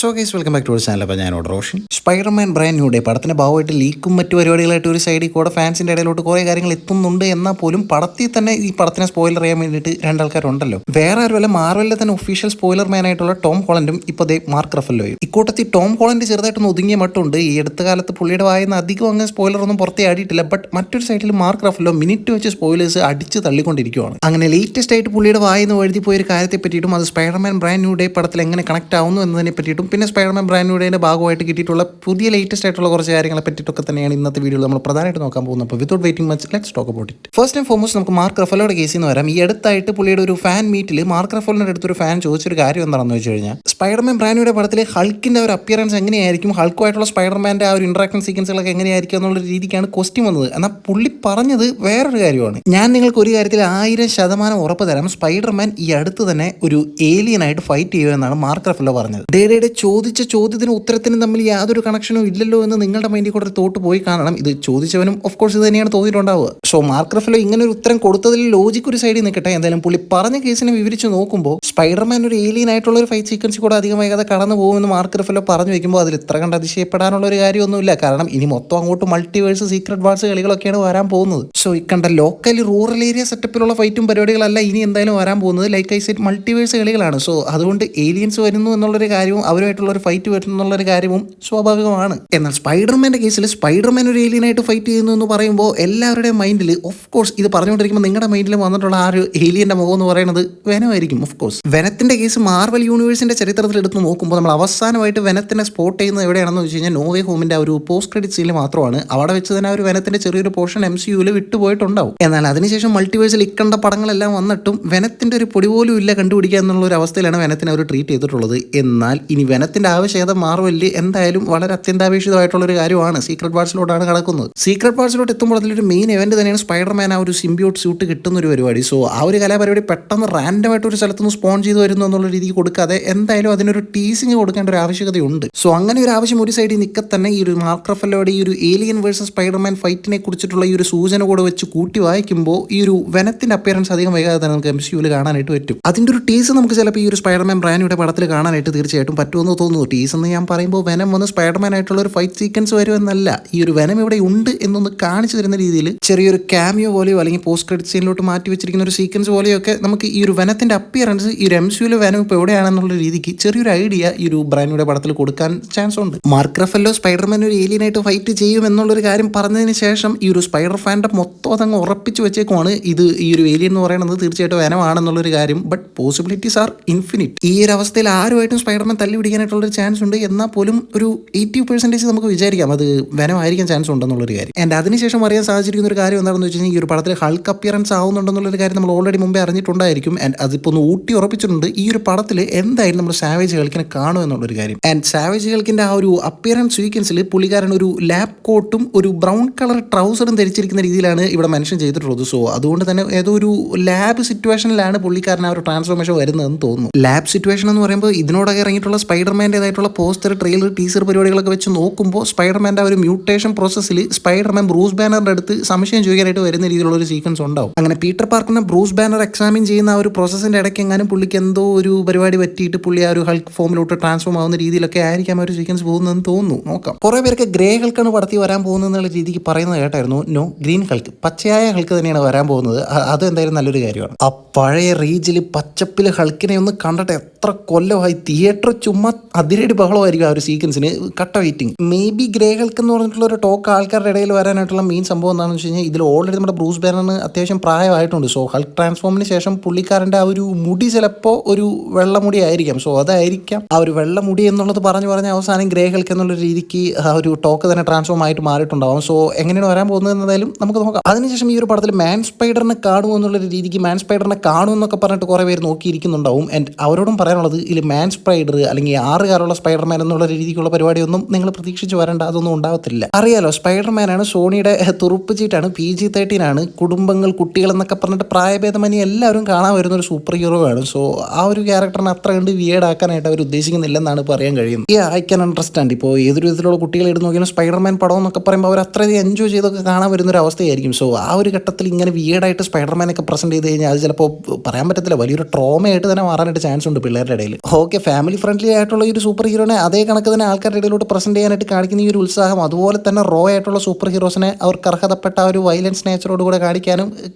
So guys welcome back to our channel. അപ്പോൾ ഞാനോട് Roshan. Spiderman brand new day പടത്തിന്റെ ഭാഗമായിട്ട് ലീക്കും മറ്റു പരിപാടികളായിട്ട് ഒരു സൈഡിൽ കൂടെ ഫാൻസിന്റെ ഇടയിലോട്ട് കുറേ കാര്യങ്ങൾ എത്തുന്നുണ്ട്. എന്നാൽ പോലും പടത്തിൽ തന്നെ ഈ പടത്തിനെ സ്പോയിലർ ചെയ്യാൻ വേണ്ടിയിട്ട് രണ്ടാൾക്കാരുണ്ടല്ലോ. വേറെ ആരുമല്ല, മാർവലിലെ തന്നെ ഒഫീഷ്യൽ സ്പോയിലർ മാൻ ആയിട്ടുള്ള ടോം ഹോളൻഡും ഇപ്പോൾ മാർക്ക് റഫലോയും. ഇക്കൂട്ടത്തിൽ ടോം ഹോളൻഡ് ചെറുതായിട്ടൊന്ന് ഒതുങ്ങിയ മട്ടുണ്ട്. ഈ അടുത്ത കാലത്ത് പുള്ളിയുടെ വായന അധികം അങ്ങനെ സ്പോയിലർ ഒന്നും പുറത്തേ ആടിയിട്ടില്ല. ബട്ട് മറ്റൊരു സൈഡിൽ മാർക്ക് റഫലോ മിനിറ്റ് വെച്ച് സ്പോയിലേഴ്സ് അടിച്ച് തള്ളിക്കൊണ്ടിരിക്കുകയാണ്. അങ്ങനെ ലേറ്റസ്റ്റ് ആയിട്ട് പുള്ളിയുടെ വായന എഴുതി പോയ ഒരു കാര്യത്തെ പറ്റിയിട്ടും അത് സ്പൈഡർമാൻ ബ്രാൻഡ് ന്യൂ ഡേ പടത്തിൽ എങ്ങനെ കണക്ട് ആവുന്നു എന്നതിനെ പറ്റിയിട്ടും പിന്നെ സ്പൈഡർമാൻ ബ്രാൻഡ് ന്യൂ ഡേയുടെ ഭാഗമായിട്ട് കിട്ടിയിട്ടുള്ള പുതിയ ലേറ്റസ്റ്റ് ആയിട്ടുള്ള കുറച്ച് കാര്യങ്ങളെ പറ്റിയിട്ടൊക്കെ തന്നെയാണ് ഇന്നത്തെ വീഡിയോയിൽ നമ്മൾ പ്രധാനമായിട്ട് നോക്കാൻ പോകുന്നത്. അപ്പോൾ without waiting much let's talk about it. First and foremost നമുക്ക് മാർക്ക് റഫലോയുടെ കേസിൽ നിന്ന് വരാം. ഈ അടുത്തായിട്ട് പുള്ളിയുടെ ഒരു ഫാൻ മീറ്റിൽ മാർക്ക് റഫലോയുടെ അടുത്തൊരു ഫാൻ ചോദിച്ചൊരു കാര്യം എന്താണെന്ന് വെച്ച് കഴിഞ്ഞാൽ, സ്പൈഡർമാൻ ബ്രാൻഡ് ന്യൂയുടെ പടത്തിൽ ഹൾക്കിന്റെ ഒരു അപ്പിയറൻസ് എങ്ങനെയായിരിക്കും, ഹൾക്കുമായിട്ടുള്ള സ്പൈഡർമാൻ്റെ ആ ഒരു ഇന്ററാക്ഷൻ സീക്വൻസുകളൊക്കെ എങ്ങനെയായിരിക്കും എന്നുള്ള രീതിക്കാണ് ക്വസ്റ്റ്യൻ വന്നത്. എന്നാൽ പുള്ളി പറഞ്ഞത് വേറൊരു കാര്യമാണ്. ഞാൻ നിങ്ങൾക്ക് ഒരു കാര്യത്തിൽ 1000% ഉറപ്പ് തരാം, സ്പൈഡർമാൻ ഈ അടുത്ത് തന്നെ ഒരു ഏലിയനായിട്ട് ഫൈറ്റ് ചെയ്യുമെന്നാണ് മാർക്ക് റഫലോ പറഞ്ഞത്. ഡേയുടെ ചോദിച്ച ചോദ്യത്തിന് ഉത്തരത്തിനും തമ്മിൽ യാതൊരു കണക്ഷനും ഇല്ലല്ലോ എന്ന് നിങ്ങളുടെ മൈൻഡിൽ കൂടെ തോട്ട് പോയി കാണണം. ഇത് ചോദിച്ചവനും ഓഫ് കോഴ്സ് ഇത് തന്നെയാണ് തോന്നിയിട്ടുണ്ടാവുക. സോ മാർക്ക് റഫലോ ഇങ്ങനെ ഒരു ഉത്തരം കൊടുത്തതിൽ ലോജിക്ക് ഒരു സൈഡിൽ നിൽക്കട്ടെ. എന്തായാലും പുള്ളി പറഞ്ഞ കേസിനെ വിവരിച്ച് നോക്കുമ്പോൾ സ്പൈഡർമാൻ ഒരു ഏലിയൻ ആയിട്ടുള്ള ഒരു ഫൈറ്റ് സീക്വൻസ് കൂടെ അധികം വൈകാതെ കടന്നു പോകുമെന്ന് മാർക്ക് റഫലോ പറഞ്ഞു വെക്കുമ്പോൾ അതിൽ ഇത്ര കണ്ട് അതിശയപ്പെടാനുള്ള ഒരു കാര്യമൊന്നുമില്ല. കാരണം ഇനി മൊത്തം അങ്ങോട്ട് മൾട്ടിവേഴ്സ്, സീക്രട്ട് വാർസ് കളികളൊക്കെയാണ് വരാൻ പോകുന്നത്. സോ ഇക്കണ്ട ലോക്കൽ റൂറൽ ഏരിയ സെറ്റപ്പിലുള്ള ഫൈറ്റും പരിപാടികളല്ല ഇനി എന്തായാലും വരാൻ പോകുന്നത്. ലൈക്ക് ഐ സെറ്റ് മൾട്ടിവേഴ്സ് കളികളാണ്. സോ അതുകൊണ്ട് ഏലിയൻസ് വരുന്നു എന്നുള്ളൊരു കാര്യവും അവരുമായിട്ടുള്ള ഒരു ഫൈറ്റ് വരുന്നു എന്നുള്ളൊരു കാര്യവും സ്വാഭാവികമാണ്. എന്നാൽ സ്പൈഡർമാൻ്റെ കേസിൽ സ്പൈഡർമാൻ ഒരു ഏലിയനായിട്ട് ഫൈറ്റ് ചെയ്യുന്നു എന്ന് പറയുമ്പോൾ എല്ലാവരുടെയും മൈൻഡിൽ ഓഫ് കോഴ്സ് ഇത് പറഞ്ഞുകൊണ്ടിരിക്കുമ്പോൾ നിങ്ങളുടെ മൈൻഡിൽ വന്നിട്ടുള്ള ആ ഒരു ഏലിയൻ്റെ മുഖം എന്ന് പറയുന്നത് വെനമായിരിക്കും. ഓഫ് കോഴ്സ് വെനത്തിൻ്റെ കേസ് മാർവൽ യൂണിവേഴ്സിൻ്റെ ചരിത്രത്തിൽ എടുത്ത് നോക്കുമ്പോൾ നമ്മൾ അവസാനമായിട്ട് വെനത്തിനെ സ്പോട്ട് ചെയ്യുന്നത് എവിടെയാണെന്ന് വെച്ച് കഴിഞ്ഞാൽ നോവേ ഹോമിൻ്റെ ആ ഒരു പോസ്റ്റ് ക്രെഡിറ്റ് സീനിൽ മാത്രമാണ്. അവിടെ വെച്ച് തന്നെ ആ ഒരു വെനത്തിൻ്റെ ചെറിയൊരു പോർഷൻ MCUവിൽ വിട്ടുപോയിട്ടുണ്ടാവും. എന്നാൽ അതിനുശേഷം മൾട്ടിവേഴ്സിൽ ഇക്കണ്ട പടങ്ങളെല്ലാം വന്നിട്ടും വെനത്തിൻ്റെ ഒരു പൊടി പോലും ഇല്ല കണ്ടുപിടിക്കുക എന്നുള്ള ഒരു അവസ്ഥയിലാണ് വെനത്തിനെ അവർ ട്രീറ്റ് ചെയ്തിട്ടുള്ളത്. എന്നാൽ ഇനി വെനത്തിൻ്റെ ആവശ്യകത മാർവലിൽ എന്തായാലും വളരെ അത്യന്താപേക്ഷിതമായിട്ടുള്ള ഒരു കാര്യമാണ്. സീക്രട്ട് വാർസിലോട്ടാണ് കിടക്കുന്നത്. സീക്രട്ട് വാർസിലോട്ട് എത്തുമ്പോൾ അതിലൊരു മെയിൻ ഇവന്റ് തന്നെയാണ് സ്പൈഡർമാൻ ആ ഒരു സിംബിയോട്ട് സ്യൂട്ട് കിട്ടുന്ന ഒരു പരിപാടി. സോ ആ ഒരു കലാപരിപാടി പെട്ടെന്ന് റാൻഡമായിട്ട് ഒരു സ്ഥലത്തുനിന്ന് സ്പോൺ ചെയ്ത് വരുന്നു എന്നുള്ള രീതിക്ക് കൊടുക്കാതെ എന്തായാലും അതിനൊരു ടീസിങ് കൊടുക്കേണ്ട ഒരു ആവശ്യകതയുണ്ട്. സോ അങ്ങനെ ഒരു ആവശ്യം ഒരു സൈഡിൽ നിൽക്കെ തന്നെ ഈ ഒരു മാർക്ക് റഫലോയുടെ ഈ ഒരു ഏലിയൻ വേഴ്സസ് സ്പൈഡർമാൻ ഫൈറ്റിനെ കുറിച്ചിട്ടുള്ള ഈ ഒരു സൂചന കൂടെ വെച്ച് കൂട്ടി വായിക്കുമ്പോൾ ഈ ഒരു വെനത്തിന്റെ അപ്പിയറൻസ് അധികം വൈകാതെ തന്നെ നമുക്ക് MCUവിൽ കാണാനായിട്ട് പറ്റും. അതിൻ്റെ ഒരു ടീസ് നമുക്ക് ചിലപ്പോൾ ഈ ഒരു സ്പൈഡർമാൻ ബ്രാൻഡിയുടെ പടത്തിൽ കാണാനായിട്ട് തീർച്ചയായിട്ടും പറ്റുമെന്ന് തോന്നുന്നു. ടീസ് എന്ന് ഞാൻ പറയുമ്പോൾ വെനം വന്ന് സ്പൈഡർമാൻ ആയിട്ടുള്ള ഒരു ഫൈറ്റ് സീക്വൻസ് വരുമെന്നല്ല, ഈ ഒരു വെനം ഇവിടെ ഉണ്ട് എന്നൊന്ന് കാണിച്ചു തരുന്ന രീതിയിൽ ചെറിയൊരു ക്യാമിയോ പോലെയോ അല്ലെങ്കിൽ പോസ്റ്റ് ക്രെഡിറ്റ് സീനിലോട്ട് മാറ്റി വെച്ചിരിക്കുന്ന ഒരു സീക്വൻസ് പോലെയോ ഒക്കെ നമുക്ക് ഈ ഒരു വെനത്തിന്റെ അപ്പിയറൻസ് ഈ ഒരു MCUവിലെ വെനം ഇപ്പോൾ എവിടെയാണെന്നുള്ള രീതിക്ക് ചെറിയൊരു ഐഡിയ ഈ ഒരു ബ്രാൻഡിയുടെ പടത്തിൽ കൊടുക്കാൻ ചാൻസ് ഉണ്ട്. മാർക്ക് റഫലോ സ്പൈഡർമാൻ ഒരു ഏലിയനായിട്ട് ഫൈറ്റ് ചെയ്യും എന്നുള്ളൊരു കാര്യം പറഞ്ഞതിന് ശേഷം ഈ ഒരു സ്പൈഡർ ഫാൻ്റെ മൊത്തം അതങ്ങ് ഉറപ്പിച്ച് വെച്ചേക്കുവാണ്. ഇത് ഈ ഒരു ഏലിയൻ എന്ന് പറയുന്നത് തീർച്ചയായിട്ടും വെനമാണെന്നുള്ളൊരു കാര്യം. But possibilities R infinite. ഈ ഒരു അവസ്ഥയിൽ ആരുമായിട്ടും സ്പൈഡർമാൻ തല്ലി പിടിക്കാനായിട്ടുള്ളൊരു ചാൻസ് ഉണ്ട്. എന്നാൽ പോലും ഒരു 80% നമുക്ക് വിചാരിക്കാം അത് വെനമായിരിക്കാൻ ചാൻസ് ഉണ്ടെന്നുള്ളൊരു കാര്യം. ആൻഡ് അതിനുശേഷം അറിയാൻ സാധിച്ചിരിക്കുന്ന ഒരു കാര്യം എന്താണെന്ന് വെച്ച് കഴിഞ്ഞാൽ ഈ ഒരു പടത്തിൽ ഹൾക്ക് അപ്പിയറൻസ് ആവുന്നുണ്ടെന്നുള്ളൊരു കാര്യം നമ്മൾ ഓൾറെഡി മുമ്പേ അറിഞ്ഞിട്ടുണ്ടായിരിക്കും. ആൻഡ് അതിപ്പോൾ ഒന്ന് ഊട്ടി ഉറപ്പിച്ചിട്ടുണ്ട്. ഈ ഒരു പടത്തിൽ എന്തായാലും നമ്മൾ സാവേജ് ഹൾക്കിനെ കാണും എന്നുള്ളൊരു കാര്യം. ആൻഡ് സാവേജ് ഹൾക്കിൻ്റെ ആ ഒരു അപ്പിയറൻസ് സീക്വൻസിൽ പുള്ളിക്കാരൻ ഒരു ലാബ് കോട്ടും ഒരു ബ്രൗൺ കളർ ട്രൗസറും ധരിച്ചിരിക്കുന്ന രീതിയിലാണ് ഇവിടെ മെൻഷൻ ചെയ്തിട്ടുള്ളത്. സോ അതുകൊണ്ട് തന്നെ ഏതോ ഒരു ലാബ് സിറ്റുവേഷനിലാണ് പുള്ളിക്കാരൻ ആ ഒരു ട്രാൻസ്ഫോർമേഷൻ വരുന്നതെന്ന് തോന്നുന്നു. ലാബ് സിറ്റുവേഷൻ എന്ന് പറയുമ്പോൾ ഇതിനോടൊക്കെ ഇറങ്ങിയിട്ടുള്ള സ്പൈഡർമാൻ്റെതായിട്ടുള്ള പോസ്റ്റർ, ട്രെയിലർ, ടീസർ പരിപാടികളൊക്കെ വെച്ച് നോക്കുമ്പോൾ സ്പൈഡർമാൻ്റെ ആ ഒരു മ്യൂട്ടേഷൻ പ്രോസസ്സിൽ സ്പൈഡർമാൻ ബ്രൂസ് ബാനറിൻ്റെ അടുത്ത് സംശയം ചോദിക്കാനായിട്ട് വരുന്ന രീതിയിലുള്ള ഒരു സീക്വൻസ് ഉണ്ടാവും. അങ്ങനെ പീറ്റർ പാർക്കിനെ ബ്രൂസ് ബാനർ എക്സാമിൻ ചെയ്യുന്ന ആ ഒരു പ്രോസസ്സിൻ്റെ ഇടയ്ക്ക് എങ്ങാനും പുള്ളിക്ക് എന്തോ ഒരു പരിപാടി പറ്റിയിട്ട് പുള്ളി ആ ഒരു ഹൾക്ക് ഫോമിലോട്ട് ട്രാൻസ്ഫോം ആവുന്ന രീതിയിലൊക്കെ ആയിരിക്കാം ആ ഒരു സീക്വൻസ് പോകുന്നതെന്ന് തോന്നുന്നു. നോക്കാം. കുറേ പേർക്ക് ഗ്രേ ഹൾക്കാണ് പടത്തിൽ വരാൻ പോകുന്നത് എന്നുള്ള രീതിക്ക് പറയുന്നത് കേട്ടായിരുന്നു. നോ, ഗ്രീൻ ഹൾക്ക്, പച്ചയായ ഹൾക്ക് തന്നെയാണ് വരാൻ പോകുന്നത്. അത് എന്തായാലും നല്ലൊരു കാര്യമാണ്. ആ പഴയ റീജിൽ പച്ചപ്പിൽ ഹൾക്കിനെ ഒന്ന് കണ്ടിട്ട് എത്ര കൊല്ലമായി. തിയേറ്റർ ചുമ്മാ അതിരടി ബഹളമായിരിക്കും ആ ഒരു സീക്വൻസിന്. കട്ട waiting. May be grey Hulk എന്ന് പറഞ്ഞിട്ടുള്ള ഒരു ടോക്ക് ആൾക്കാരുടെ ഇടയിൽ വരാനായിട്ടുള്ള മെയിൻ സംഭവം എന്താണെന്ന് വെച്ച് കഴിഞ്ഞാൽ ഇതിൽ ഓൾറെഡി നമ്മുടെ ബ്രൂസ് ബാനറിന് അത്യാവശ്യം പ്രായമായിട്ടുണ്ട്. സോ ഹൾക്ക് ട്രാൻസ്ഫോമിന് ശേഷം പുള്ളിക്കാരൻ്റെ ആ ഒരു മുടി ചിലപ്പോൾ ഒരു വെള്ളമുടി ആയിരിക്കാം. സോ അതായിരിക്കാം ആ ഒരു വെള്ളമുടി എന്നുള്ളത് പറഞ്ഞ് അവസാനം ഗ്രേ ഹൾക്ക് എന്നുള്ള രീതിക്ക് ആ ഒരു ടോക്ക് തന്നെ ട്രാൻസ്ഫോം ആയിട്ട് മാറിയിട്ടുണ്ടാവും. സോ എങ്ങനെയാണ് വരാൻ പോകുന്നത് എന്നതായാലും നമുക്ക് നോക്കാം. അതിനുശേഷം ഈ ഒരു പടത്തിൽ മാൻ സ്പൈഡറിനെ കാണുമോ എന്നുള്ളൊരു രീതിക്ക് മാൻ സ്പൈഡറിനെ കാണുമെന്നൊക്കെ പറഞ്ഞിട്ട് കുറേ പേര് നോക്കിയിരിക്കുന്നുണ്ടാവും. ആൻഡ് അവരോടും പറയാനുള്ളത് ഇതിൽ മാൻ സ്പൈഡർ അല്ലെങ്കിൽ 6 കാലുള്ള സ്പൈഡർമാൻ എന്നുള്ള രീതിക്കുള്ള പരിപാടിയൊന്നും നിങ്ങൾ പ്രതീക്ഷിച്ച് വരേണ്ട, അതൊന്നും ഉണ്ടാവത്തില്ല. അറിയാലോ, സ്പൈഡർമാനാണ്, സോണിയുടെ തുറുപ്പ് ചീട്ടാണ്, PG-13 ആണ്, കുടുംബങ്ങൾ, കുട്ടികൾ എന്നൊക്കെ പറഞ്ഞിട്ട് പ്രായഭേദമന്യേ എല്ലാവരും കാണാൻ വരുന്ന ഒരു സൂപ്പർ ഹീറോ ആണ്. സോ ആ ഒരു ക്യാരക്ടറിനെ അത്ര കണ്ട് വിയേഡാക്കാനായിട്ട് അവർ ഉദ്ദേശിക്കുന്നില്ലെന്നാണ് പറയാൻ കഴിയുന്നത്. I can understand. ഇപ്പോൾ ഏതൊരു വിധത്തിലുള്ള കുട്ടികളെ എടുത്ത് നോക്കിയാലും സ്പൈഡർമാൻ പടം എന്നൊക്കെ പറയുമ്പോൾ അവർ അത്രയധികം എൻജോയ് ചെയ്തൊക്കെ കാണാൻ വരുന്ന ഒരു അവസ്ഥയായിരിക്കും. സോ ആ ഒരു ഘട്ടത്തിൽ ഇങ്ങനെ വിയേഡായിട്ട് സ്പൈഡർമാനൊക്കെ പ്രസന്റ് ചെയ്ത് കഴിഞ്ഞാൽ അത് ചിലപ്പോൾ പറയാൻ പറ്റത്തില്ല, വലിയൊരു ട്രോമയായിട്ട് തന്നെ മാറാനായിട്ട് ചാൻസ് ഉണ്ട് പിള്ളേരുടെ ഇടയിൽ. ഓക്കെ, ഫാമിലി ഫ്രണ്ട്ലി ആയിട്ടുള്ള ഈ ഒരു സൂപ്പർ ഹീറോനെ അതേ കണക്ക് തന്നെ ആൾക്കാരുടെ ഇടയിലോട്ട് പ്രസന്റ് ചെയ്യാനായിട്ട് കാണിക്കുന്ന ഈ ഒരു ഉത്സാഹം, അതുപോലെ തന്നെ റോ ആയിട്ടുള്ള സൂപ്പർ ഹീറോസിനെ അവർക്ക് അർഹതപ്പെട്ട ആ ഒരു വയലൻസ് നേച്ചറോട് കൂടെ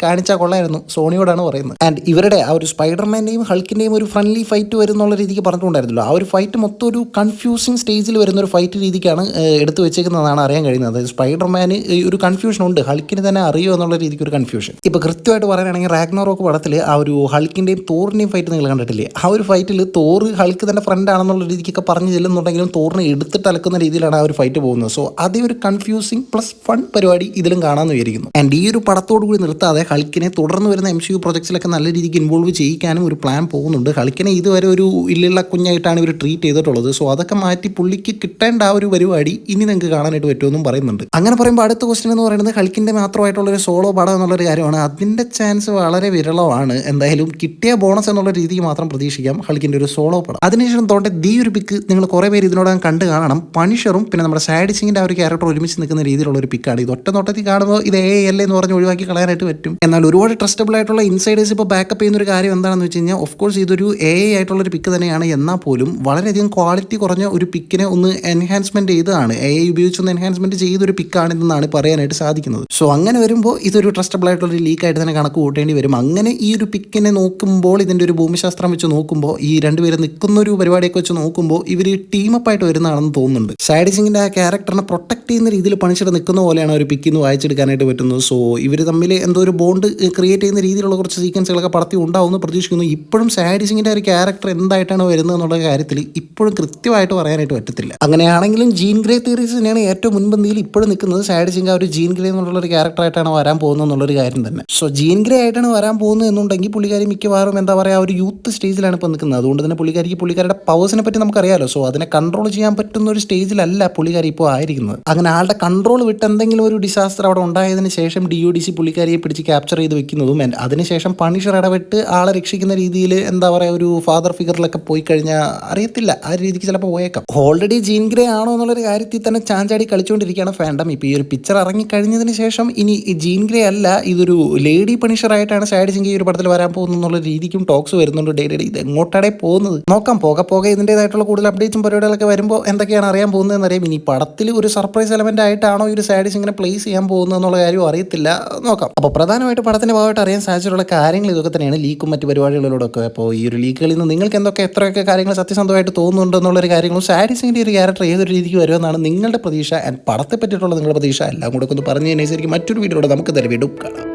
കാണിച്ചാൽ കൊള്ളായിരുന്നു, സോണിയോടാണ് പറയുന്നത്. ആൻഡ് ഇവരുടെ ആ ഒരു സ്പൈഡർമാൻ്റെയും ഹൾക്കിൻ്റെയും ഒരു ഫ്രണ്ട്ലി ഫൈറ്റ് വരുന്നുള്ള രീതിക്ക് പറഞ്ഞിട്ടുണ്ടായിരുന്നല്ലോ. ആ ഒരു ഫൈറ്റ് മൊത്തം ഒരു കൺഫ്യൂസിങ് സ്റ്റേജിൽ വരുന്ന ഒരു ഫൈറ്റ് രീതിക്കാണ് എടുത്തു വെച്ചേക്കുന്നതാണ് അറിയാൻ കഴിയുന്നത്. അതായത് സ്പൈഡർമാന് ഒരു കൺഫ്യൂഷൻ ഉണ്ട്, ഹൾക്കിന് തന്നെ അറിയോ എന്നുള്ള രീതിക്ക് ഒരു കൺഫ്യൂഷൻ. ഇപ്പോൾ കൃത്യമായിട്ട് പറയാനാണെങ്കിൽ റാഗ്നറോക്ക് പടത്തിൽ ആ ഒരു ഹൾക്കിൻ്റെയും തോറിൻ്റെയും ഫൈറ്റ് നിങ്ങൾ കണ്ടിട്ടില്ലേ? ആ ഒരു ഫൈറ്റിൽ തോറ് ഹൾക്ക് തന്നെ ഫ്രണ്ട് ആണെന്നുള്ള രീതിക്കൊക്കെ പറഞ്ഞു ചെല്ലുന്നുണ്ടെങ്കിലും തോറിനെ എടുത്തിട്ട് അലക്കുന്ന രീതിയിലാണ് ആ ഒരു ഫൈറ്റ് പോകുന്നത്. സോ അതേ ഒരു കൺഫ്യൂസിങ് പ്ലസ് ഫൺ പരിപാടി ഇതിലും കാണാമെന്ന് വിചാരിക്കുന്നു. ആൻഡ് ഈ ഒരു പടത്തോടു കൂടി നിർത്താതെ ഹൾക്കിനെ തുടർന്ന് വരുന്ന MCU പ്രൊജക്ട്സിലൊക്കെ നല്ല രീതിക്ക് ഇൻവോൾവ് ചെയ്യിക്കാനും ഒരു പ്ലാൻ പോകുന്നുണ്ട്. ഹൾക്കിനെ ഇതുവരെ ഒരു ഇല്ലുള്ള കുഞ്ഞായിട്ടാണ് ഇവർ ട്രീറ്റ് ചെയ്തിട്ടുള്ളത്. സോ അതൊക്കെ മാറ്റി പുള്ളിക്ക് കിട്ടേണ്ട ആ ഒരു പരിപാടി ഇനി നിങ്ങൾക്ക് കാണാനായിട്ട് പറ്റുമെന്നും പറയുന്നുണ്ട്. അങ്ങനെ പറയുമ്പോൾ അടുത്ത ക്വസ്റ്റ്യൻ എന്ന് പറയുന്നത് ഹൾക്കിൻ്റെ മാത്രമായിട്ടുള്ളൊരു സോളോ പടം എന്നുള്ളൊരു കാര്യമാണ്. അതിൻ്റെ ചാൻസ് വളരെ വിരളമാണ്. എന്തായാലും കിട്ടിയ ബോണസ് എന്നുള്ള രീതിക്ക് മാത്രം പ്രതീക്ഷിക്കാം ഹൾക്കിൻ്റെ ഒരു സോളോ പടം. അതിനുശേഷം തോട്ടെ ഈ ഒരു പിക്ക് നിങ്ങൾ കുറേ പേര് ഇതിനോടകം കണ്ട് കാണണം. പണിഷറും പിന്നെ നമ്മുടെ സാഡ് സിംഗിൻ്റെ ആ ഒരു ക്യാരക്ടർ ഒരുമിച്ച് നിൽക്കുന്ന രീതിയിലുള്ള ഒരു പിക്കാണ്. ഇത് ഒറ്റ നോട്ടത്തിൽ കാണുമ്പോൾ ഇത് AAL എന്ന് പറഞ്ഞ് ഒഴിവാക്കി കളയാനായിട്ട് പറ്റും. എന്നാൽ ഒരുപാട് ട്രസ്റ്റബിൾ ആയിട്ടുള്ള ഇൻസൈഡേഴ്സ് ഇപ്പോൾ ബാക്കപ്പ് ചെയ്യുന്ന ഒരു കാര്യം എന്താണെന്ന് വെച്ച് കഴിഞ്ഞാൽ, ഓഫ് കോഴ്സ് ഇതൊരു AI ആയിട്ടുള്ളൊരു പിക്ക് തന്നെയാണ്. എന്നാൽ പോലും വളരെയധികം ക്വാളിറ്റി കുറഞ്ഞ ഒരു പിക്കിനെ ഒന്ന് എൻഹാൻസ്മെൻറ്റ് ചെയ്തതാണ്, AI ഉപയോഗിച്ചൊന്ന് എൻഹാൻസ്മെൻറ്റ് ചെയ്തൊരു പിക്കാണിതെന്നാണ് പറയാനായിട്ട് സാധിക്കുന്നത്. സോ അങ്ങനെ വരുമ്പോൾ ഇതൊരു ട്രസ്റ്റബിൾ ആയിട്ടുള്ളൊരു ലീക്കായിട്ട് തന്നെ കണക്ക് കൂട്ടേണ്ടി വരും. അങ്ങനെ ഈ ഒരു പിക്കിനെ നോക്കുമ്പോൾ, ഇതിൻ്റെ ഒരു ഭൂമിശാസ്ത്രം വെച്ച് നോക്കുമ്പോൾ, ഈ രണ്ടുപേരും നിൽക്കുന്ന ഒരു പരിപാടിയൊക്കെ വെച്ച് നോക്കുമ്പോൾ ഇവർ ടീമപ്പായിട്ട് വരുന്നതാണെന്ന് തോന്നുന്നുണ്ട്. സാഡ് സിംഗിൻ്റെ ആ ക്യാരക്ടറിനെ പ്രൊട്ടക്ട് ചെയ്യുന്ന രീതിയിൽ പണിച്ചിട്ട് നിൽക്കുന്ന പോലെയാണ് ഒരു പിക്കിന്ന് വായിച്ചെടുക്കാനായിട്ട് പറ്റുന്നത്. സോ ഇവർ തമ്മിൽ എന്തോ ഒരു ബോണ്ട് ക്രിയേറ്റ് ചെയ്യുന്ന രീതിയിലുള്ള കുറച്ച് സീക്വൻസുകളൊക്കെ പടത്തി ഉണ്ടാവുമെന്ന് പ്രതീക്ഷിക്കുന്നു. ഇപ്പോഴും സാഡ് സിംഗിൻ്റെ ഒരു ക്യാരക്ടർ എന്തായിട്ടാണ് വരുന്നത് എന്നുള്ള കാര്യത്തിൽ ഇപ്പോഴും കൃത്യമായിട്ട് പറയാനായിട്ട് പറ്റത്തില്ല. അങ്ങനെയാണെങ്കിലും ജീൻ ഗ്രേ തിയറീസ് തന്നെയാണ് ഏറ്റവും മുൻപന്തിയിൽ ഇപ്പോഴും നിൽക്കുന്നത്. സാഡ് സിംഗ് ആ ഒരു ജീൻ ഗ്രേ എന്നുള്ളൊരു ക്യാരക്ടറായിട്ടാണ് വരാൻ പോകുന്നത് എന്നുള്ളൊരു കാര്യം തന്നെ. സോ ജീൻ ഗ്രേ ആയിട്ടാണ് വരാൻ പോകുന്നത് എന്നുണ്ടെങ്കിൽ പുള്ളിക്കാരി മിക്കവാറും എന്താ പറയുക ഒരു യൂത്ത് സ്റ്റേജിലാണ് ഇപ്പോൾ നിൽക്കുന്നത്. അതുകൊണ്ട് തന്നെ പുള്ളിക്കാരുടെ പവേഴ്സിനെ പറ്റി നമുക്കറിയാലോ. സോ അതിനെ കൺട്രോൾ ചെയ്യാൻ പറ്റുന്ന ഒരു സ്റ്റേജിലല്ല പുള്ളിക്കാരി ഇപ്പോൾ ആയിരിക്കുന്നത്. അങ്ങനെ ആളുടെ കൺട്രോൾ വിട്ട് എന്തെങ്കിലും ഒരു ഡിസാസ്റ്റർ അവിടെ ഉണ്ടായതിനു ശേഷം DODC പുള്ളിക്കാരിയെ പിടിച്ച് ക്യാപ്ചർ ചെയ്ത് വെക്കുന്നതും അതിനുശേഷം പണിഷർ ഇടപെട്ട് ആളെ രക്ഷിക്കുന്ന രീതിയിൽ എന്താ പറയുക ഒരു ഫാദർ ഫിഗറിലൊക്കെ പോയി കഴിഞ്ഞാൽ അറിയത്തില്ല, ആ രീതിക്ക് ചിലപ്പോൾ പോയേക്കാം. ഓൾറെഡി ജീൻ ഗ്രേ ആണോ എന്നുള്ളൊരു കാര്യത്തിൽ തന്നെ ചാഞ്ചാടി കളിച്ചുകൊണ്ടിരിക്കുകയാണ് ഫാൻഡം. ഇപ്പോൾ ഈ ഒരു പിക്ചർ ഇറങ്ങിക്കഴിഞ്ഞതിന് ശേഷം ഇനി ജീൻ ഗ്രേ അല്ല, ഇതൊരു ലേഡി പണിഷറായിട്ടാണ് സാഡ് സിംഗ് ഈ ഒരു പടത്തിൽ വരാൻ പോകുന്നത് എന്നുള്ള രീതിക്കും ടോക്സ് വരുന്നുണ്ട്. ഡേ ഇത് എങ്ങോട്ടാണ് പോകുന്നത് നോക്കാം. പോകെ ഇതിൻ്റേതായിട്ടുള്ള കൂടുതൽ അപ്ഡേറ്റ്സും പരിപാടികളൊക്കെ വരുമ്പോൾ എന്തൊക്കെയാണ് അറിയാൻ പോകുന്നതെന്ന് അറിയാം. ഇനി പടത്തിൽ ഒരു സർപ്രൈസ് എലമെൻ്റ് ആയിട്ടാണോ ഈ ഒരു സാഡ് സിംഗിനെ പ്ലേസ് ചെയ്യാൻ പോകുന്നത് എന്നുള്ള കാര്യം അറിയത്തില്ല, നോക്കാം. അപ്പോൾ പ്രധാനമായിട്ട് പടത്തിൻ്റെ ഭാഗമായിട്ട് അറിയാൻ സാധിച്ചിട്ടുള്ള കാര്യങ്ങൾ ഇതൊക്കെ തന്നെയാണ്, ലീക്കും മറ്റ് പരിപാടികളിലൂടെയൊക്കെ. അപ്പോൾ ഈ ഒരു ലീക്കുകളിൽ നിന്ന് നിങ്ങൾക്ക് എത്രയൊക്കെ കാര്യങ്ങൾ സത്യസന്ധമായിട്ട് തോന്നുന്നുണ്ട് എന്നുള്ളൊരു കാര്യങ്ങളും സാഡ് സിംഗിൻ്റെ ഒരു ക്യാരക്ടർ ഏതൊരു രീതിക്ക് വരുമെന്നാണ് നിങ്ങളുടെ പ്രതീക്ഷ, ആൻഡ് പടത്തെ പറ്റിയിട്ടുള്ള നിങ്ങളുടെ പ്രതീക്ഷ എല്ലാം കൂടെ ഒന്ന് പറഞ്ഞു കഴിഞ്ഞാൽ മറ്റൊരു വീഡിയോയുടെ നമുക്ക് വീണ്ടും കാണാം.